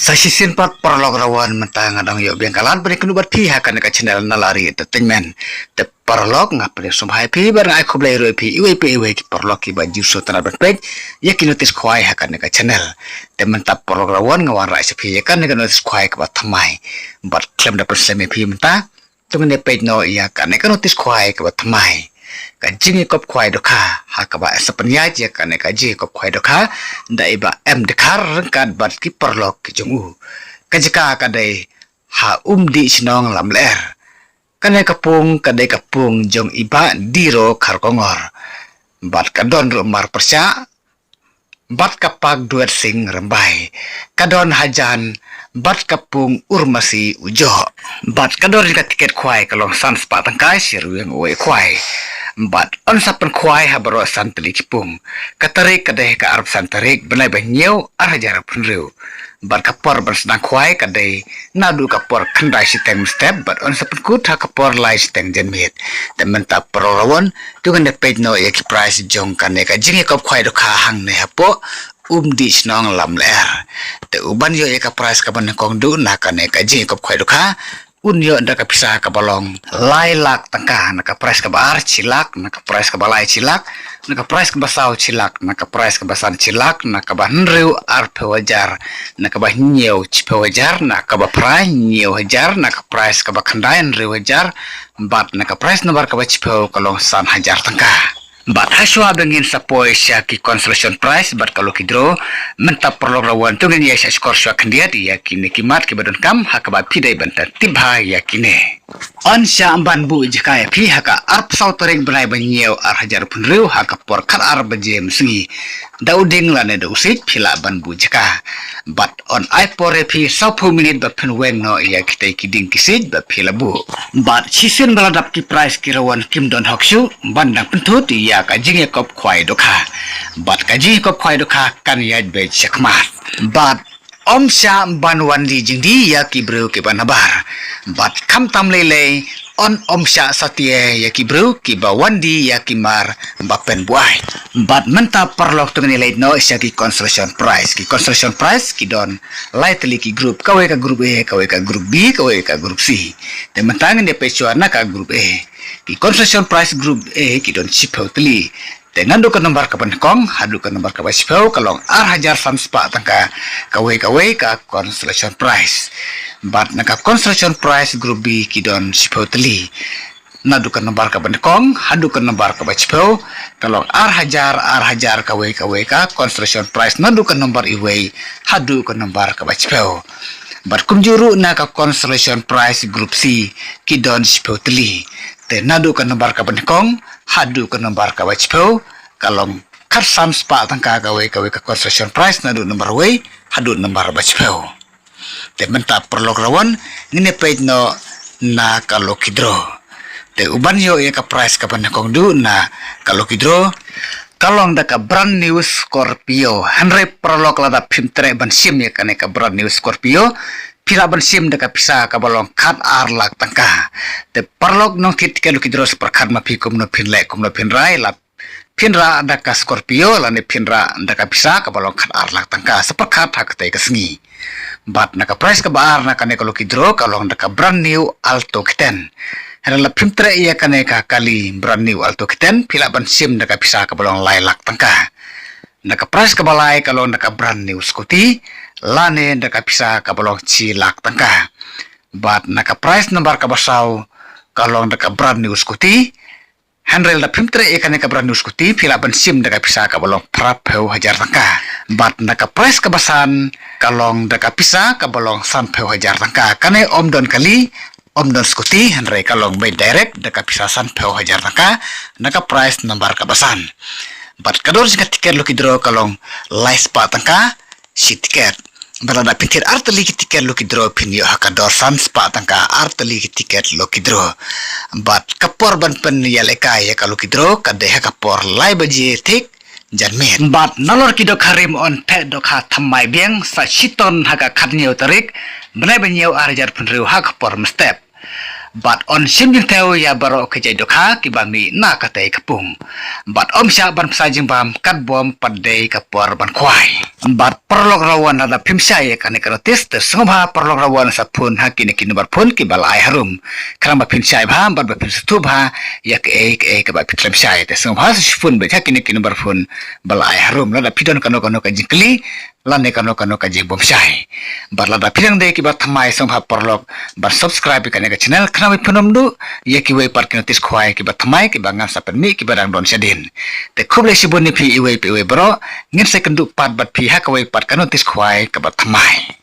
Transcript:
Sa sisin pat parlog rawan mentang adang yo bengkalan pada kenubat pi hakan ka channel nalari entertainment te parlog ngapre sumhai pi bar ai khoblai roi pi iwe ki parlog ki ba juso tanah page ya ki notis khwai hakan ka channel te mentap parlog rawan ngawan rai se pi kan ka notis khwai ka ba thamai bat klem da perseme pi menta tungan ne page no ya kan ka notis khwai ka ba thamai kan jingi kop khwai do kha hakaba sapanya je kan ka ji kop khwai do kha da iba em de khar kan bat ki perlok ki jungu kajika kadai ha di sinong lam ler kan kapung kadai kapung jong iba diro khar kongor bat kadon ro mar persya bat kapag duet sing rembai kadon hajan bat kapung urmasi ujo bat kadon ka tiket khwai kalong sans pa tangkai sirueng oi khwai bat on sapen khwai habaro santli kipung katarik kadai ka arab santarik benai banyeu arhajar punriu bat kapor bersedang khwai kadai nadu kapor khandai siteng step bat on sapen kut ha kapor lai siteng jenmit tementap perlawan tungan de page no yaki price jong kane ka jingi kop khwai do kha hang ne hapo di snong lam ler te uban yo ka price ka ban kong du na kane ka jingi kop khwai do kha unyo nda ka pisah ka balong lai lak tangka na ka price ka bar cilak na ka price ka balai cilak na ka price ka basau cilak na ka price ka basan cilak na ka bahnriu ar wajar na ka bahnyeu cipe wajar na ka ba prai nyeu hajar na ka price ka bakhandain riu hajar bat na ka price nomor ka ba cipe kalong san hajar tangka bat haswa bengin sapoi syaki consolation prize bat kalau kidro mentap perlu rawan tu ngin ya skor sya kandiat ya kini kimat ke badon kam hakaba pidai bantar tibha ya kini on sya amban bu jika ya pi haka arp sautoring benai banyeu ar hajar pun riu haka por kar ar bajem singi dauding lane do usit pila ban bu jika bat on ai pore pi 10 minit ba pen weng no ya kita kiding kisit ba pila bu bat sisin baladap ki prize ki rawan kim don hokshu bandang pentut ya ka jingi kop khwai do kha bat ka jingi kop khwai do kha kan ya be chakmat bat om sha ban wan di jingdi ya ki bro ke banabar bat kam tam lele on om sha satie ya ki bro ki ba wandi ya ki mar ba pen buai bat menta perlok tu nilai no sha ki consolation prize ki don lightly ki group kawe ka group A kawe ka group B kawe ka group C te mentang ne pechuan na ka group A ki consolation prize group A ki don chipotli dengan do nomor ka kong hadu ka nomor ka basipau kalong ar hajar sanspa tangka kawe ka consolation prize bat naka consolation prize group B ki don sipotli nadu ka nomor ka kong hadu ka nomor ka basipau kalong ar hajar kawe ka consolation prize nadu ka nomor iwe hadu ka nomor ka basipau bat kumjuru naka consolation prize group C ki don sipotli te nadu ka nomor ka kong hadu ka nomor ka wachpo kalong karsam spa tangka kawe ka concession price nadu nomor we hadu nomor wachpo te menta perlok rawan ngine page no na kalau kidro te uban yo ya ka price ka kong du na kalau kidro kalong da ka brand new Scorpio hanre perlok lada pimtre ban sim ya kane ka brand new Scorpio pila bersim deka pisa ka balong kat ar lak tangka te parlok no kit ke lukidros perkhat ma pi kum no pin rai la pinra deka Scorpio la ne pinra deka pisa ka balong kat ar lak tangka seperkhat hak te kesngi bat naka price ka bar naka ne ka lukidro kalong deka brand new Alto K10 la pimtre iya kane ka kali brand new Alto K10 pila bersim deka pisa ka balong lai lak tangka naka price ka balai kalong deka brand new Scooty lane naka pisa ka balong cilak tangka bat naka price nomor ka basau kalong naka brand new Scooty handle da pimtre ekane ka brand new Scooty pila bensim naka pisa ka balong prapeu hajar tangka bat naka price ka basan kalong naka pisa ka balong sanpeu hajar tangka kane om don kali om don Scooty handle kalong by direct naka pisa sanpeu hajar tangka naka price nomor ka basan bat kador sing tiket lo kidro kalong lais pa tangka si tiket berada pintir arteli tiket lo kidro pinyo hakador sans pa tangka arteli tiket lo kidro bat kapor ban pen yaleka ya kalau kidro kade kapor lai baji tik janmet bat nalor kido karim on te do kha thamai biang sa siton haga khatnyo tarik benai benyo arjar penriu hakapor mestep Bat on sim jing teu ya baro ke jai dokha ki ba mi na ka tei kapung. Bat om sya ban psa jing bam kat bom padei ka por ban khwai. Bat perlok rawan ada phim sya ye kan ka tes te sngba perlok rawan sa phun ha ki ne ki bar phun ki bal ai harum. Kram ba phim sya ba bat ba phim stu ba ya ke ka ba phim sya te sngba sa phun ba ki ne ki bar phun bal ai harum la da pidon kano ka jingkli lane kano ka jing bom syai. Bat la da phirang de ki ba thamai sngba perlok bar subscribe ka ne ka channel kami penom du ya ki wei par kinotis khwai ki batmai ki bangan sapen mi ki barang don sedin te khoble sibon ni phi iwei pe wei bro ngin se kendu pat bat phi ha ka wei par kanotis khwai ka batmai